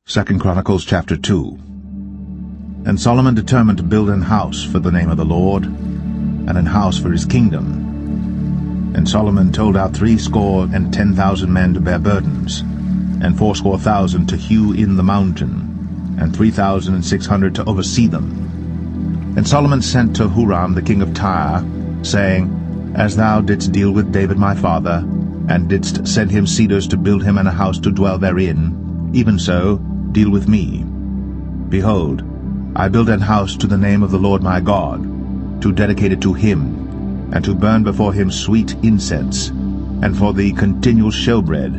2 Chronicles chapter 2. And Solomon determined to build an house for the name of the Lord, and an house for his kingdom. And Solomon told out 70,000 men to bear burdens, and 80,000 to hew in the mountain, and 3,600 to oversee them. And Solomon sent to Huram the king of Tyre, saying, As thou didst deal with David my father, and didst send him cedars to build him and a house to dwell therein, even so deal with me. Behold, I build an house to the name of the Lord my God, to dedicate it to him, and to burn before him sweet incense, and for the continual showbread,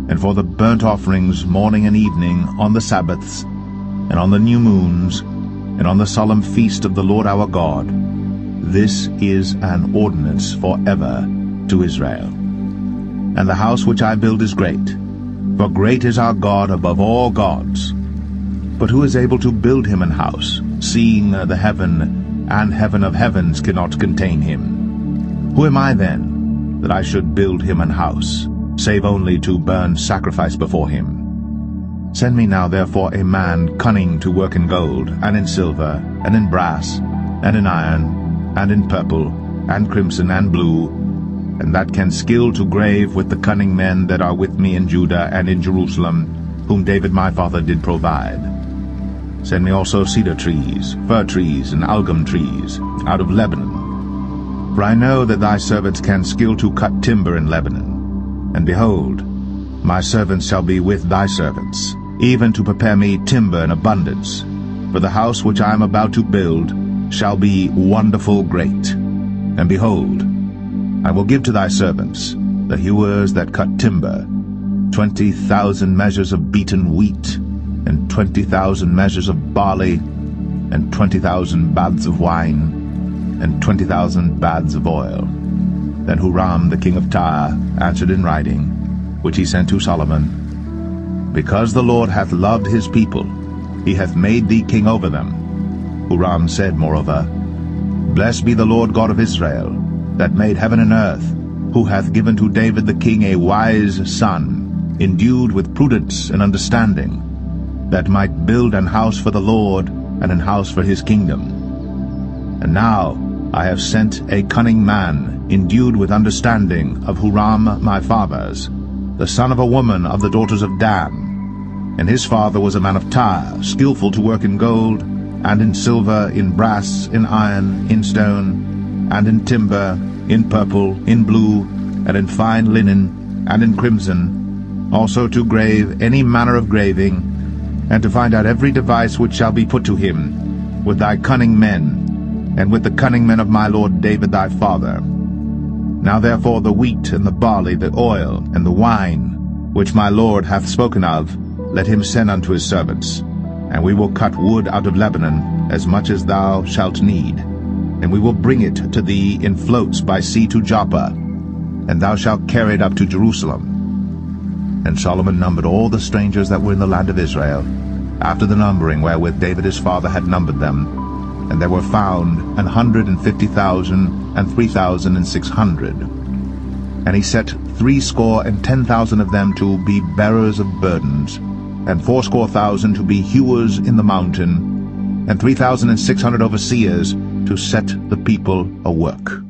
and for the burnt offerings morning and evening, on the Sabbaths, and on the new moons, and on the solemn feast of the Lord our God. This is an ordinance forever to Israel. And the house which I build is great, for great is our God above all gods. But who is able to build him an house, seeing the heaven and heaven of heavens cannot contain him? Who am I then, that I should build him an house, save only to burn sacrifice before him? Send me now therefore a man cunning to work in gold, and in silver, and in brass, and in iron, and in purple, and crimson, and blue, and that can skill to grave with the cunning men that are with me in Judah and in Jerusalem, whom David my father did provide. Send me also cedar trees, fir trees, and algum trees, out of Lebanon. For I know that thy servants can skill to cut timber in Lebanon. And behold, my servants shall be with thy servants, even to prepare me timber in abundance. For the house which I am about to build shall be wonderful great. And behold, I will give to thy servants, the hewers that cut timber, 20,000 measures of beaten wheat, and 20,000 measures of barley, and 20,000 baths of wine, and 20,000 baths of oil. Then Huram the king of Tyre answered in writing, which he sent to Solomon, Because the Lord hath loved his people, he hath made thee king over them. Huram said moreover, Blessed be the Lord God of Israel, that made heaven and earth, who hath given to David the king a wise son, endued with prudence and understanding, that might build an house for the Lord, and an house for his kingdom. And now I have sent a cunning man, endued with understanding, of Huram my father's, the son of a woman of the daughters of Dan. And his father was a man of Tyre, skillful to work in gold, and in silver, in brass, in iron, in stone, and in timber, in purple, in blue, and in fine linen, and in crimson, also to grave any manner of graving, and to find out every device which shall be put to him, with thy cunning men, and with the cunning men of my lord David thy father. Now therefore the wheat, and the barley, the oil, and the wine, which my lord hath spoken of, let him send unto his servants, and we will cut wood out of Lebanon, as much as thou shalt need. And we will bring it to thee in floats by sea to Joppa, and thou shalt carry it up to Jerusalem. And Solomon numbered all the strangers that were in the land of Israel, after the numbering wherewith David his father had numbered them, and there were found 150,000 and 3,600. And he set 70,000 of them to be bearers of burdens, and 80,000 to be hewers in the mountain, and 3,600 overseers to set the people a work.